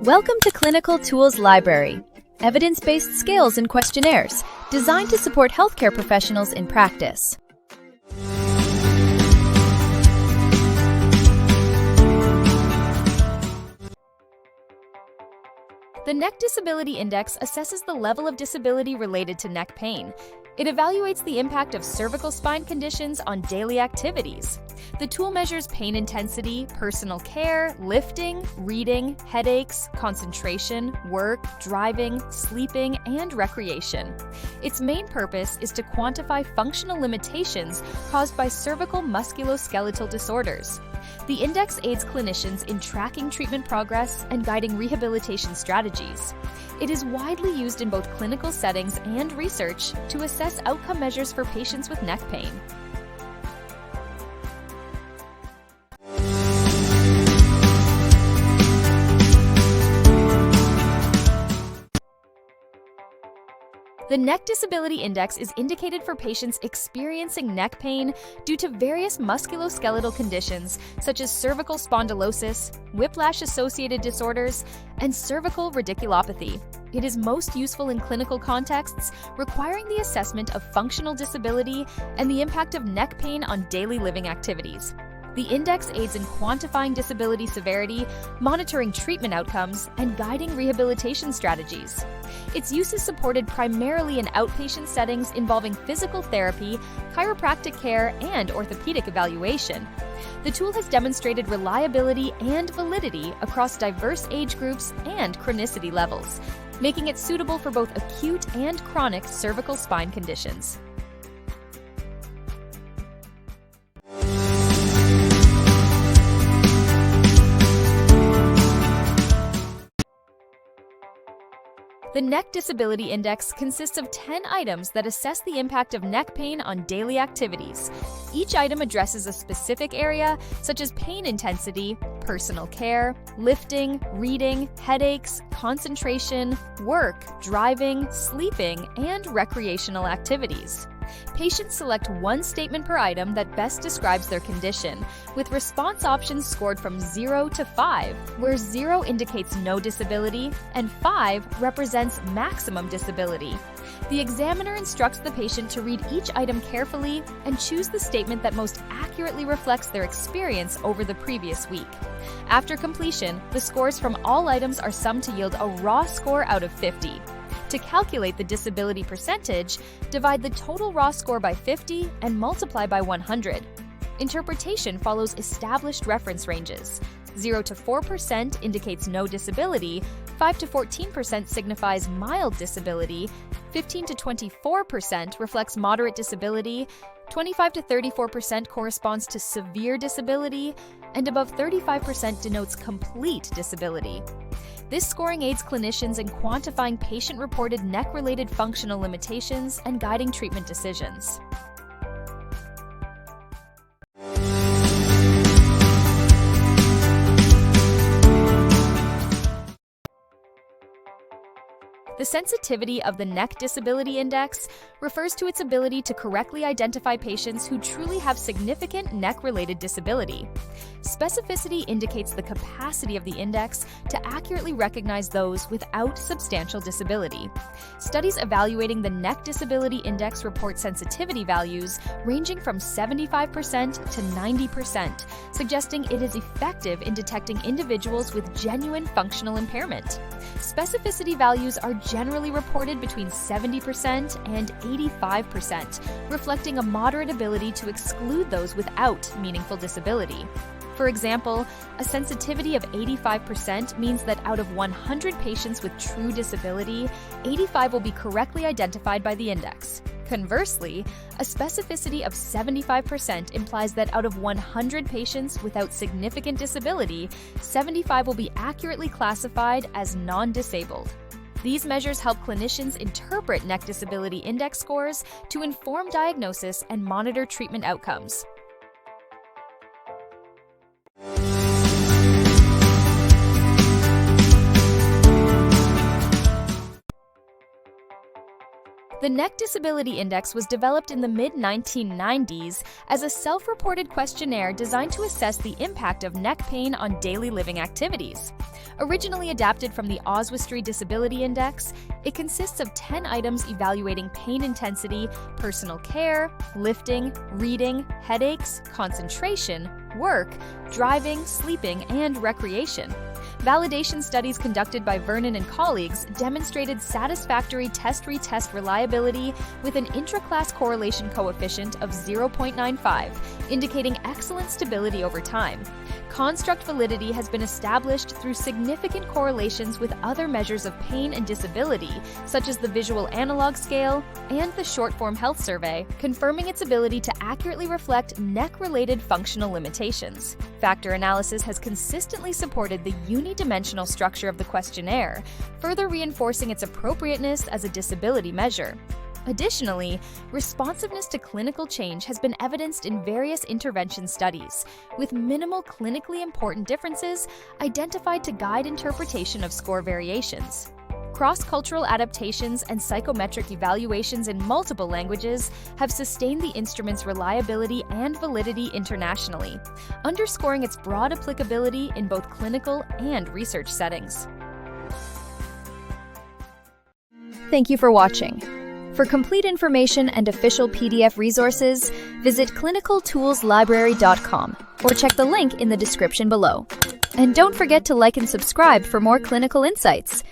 Welcome to Clinical Tools Library, evidence-based scales and questionnaires designed to support healthcare professionals in practice. The Neck Disability Index assesses the level of disability related to neck pain. It evaluates the impact of cervical spine conditions on daily activities. The tool measures pain intensity, personal care, lifting, reading, headaches, concentration, work, driving, sleeping, and recreation. Its main purpose is to quantify functional limitations caused by cervical musculoskeletal disorders. The index aids clinicians in tracking treatment progress and guiding rehabilitation strategies. It is widely used in both clinical settings and research to assess outcome measures for patients with neck pain. The Neck Disability Index is indicated for patients experiencing neck pain due to various musculoskeletal conditions such as cervical spondylosis, whiplash-associated disorders, and cervical radiculopathy. It is most useful in clinical contexts requiring the assessment of functional disability and the impact of neck pain on daily living activities. The index aids in quantifying disability severity, monitoring treatment outcomes, and guiding rehabilitation strategies. Its use is supported primarily in outpatient settings involving physical therapy, chiropractic care, and orthopedic evaluation. The tool has demonstrated reliability and validity across diverse age groups and chronicity levels, making it suitable for both acute and chronic cervical spine conditions. The Neck Disability Index consists of 10 items that assess the impact of neck pain on daily activities. Each item addresses a specific area, such as pain intensity, personal care, lifting, reading, headaches, concentration, work, driving, sleeping, and recreational activities. Patients select one statement per item that best describes their condition, with response options scored from 0 to 5, where 0 indicates no disability and 5 represents maximum disability. The examiner instructs the patient to read each item carefully and choose the statement that most accurately reflects their experience over the previous week. After completion, the scores from all items are summed to yield a raw score out of 50. To calculate the disability percentage, divide the total raw score by 50 and multiply by 100. Interpretation follows established reference ranges. 0 to 4% indicates no disability, 5 to 14% signifies mild disability, 15 to 24% reflects moderate disability, 25 to 34% corresponds to severe disability, and above 35% denotes complete disability. This scoring aids clinicians in quantifying patient-reported neck-related functional limitations and guiding treatment decisions. The sensitivity of the Neck Disability Index refers to its ability to correctly identify patients who truly have significant neck-related disability. Specificity indicates the capacity of the index to accurately recognize those without substantial disability. Studies evaluating the Neck Disability Index report sensitivity values ranging from 75% to 90%, suggesting it is effective in detecting individuals with genuine functional impairment. Specificity values are generally reported between 70% and 85%, reflecting a moderate ability to exclude those without meaningful disability. For example, a sensitivity of 85% means that out of 100 patients with true disability, 85 will be correctly identified by the index. Conversely, a specificity of 75% implies that out of 100 patients without significant disability, 75 will be accurately classified as non-disabled. These measures help clinicians interpret Neck Disability Index scores to inform diagnosis and monitor treatment outcomes. The Neck Disability Index was developed in the mid-1990s as a self-reported questionnaire designed to assess the impact of neck pain on daily living activities. Originally adapted from the Oswestry Disability Index, it consists of 10 items evaluating pain intensity, personal care, lifting, reading, headaches, concentration, work, driving, sleeping, and recreation. Validation studies conducted by Vernon and colleagues demonstrated satisfactory test-retest reliability with an intra-class correlation coefficient of 0.95, indicating excellent stability over time. Construct validity has been established through significant correlations with other measures of pain and disability, such as the Visual Analog Scale and the Short-Form Health Survey, confirming its ability to accurately reflect neck-related functional limitations. Factor analysis has consistently supported the unidimensional structure of the questionnaire, further reinforcing its appropriateness as a disability measure. Additionally, responsiveness to clinical change has been evidenced in various intervention studies, with minimal clinically important differences identified to guide interpretation of score variations. Cross-cultural adaptations and psychometric evaluations in multiple languages have sustained the instrument's reliability and validity internationally, underscoring its broad applicability in both clinical and research settings. Thank you for watching. For complete information and official PDF resources, visit clinicaltoolslibrary.com or check the link in the description below. And don't forget to like and subscribe for more clinical insights.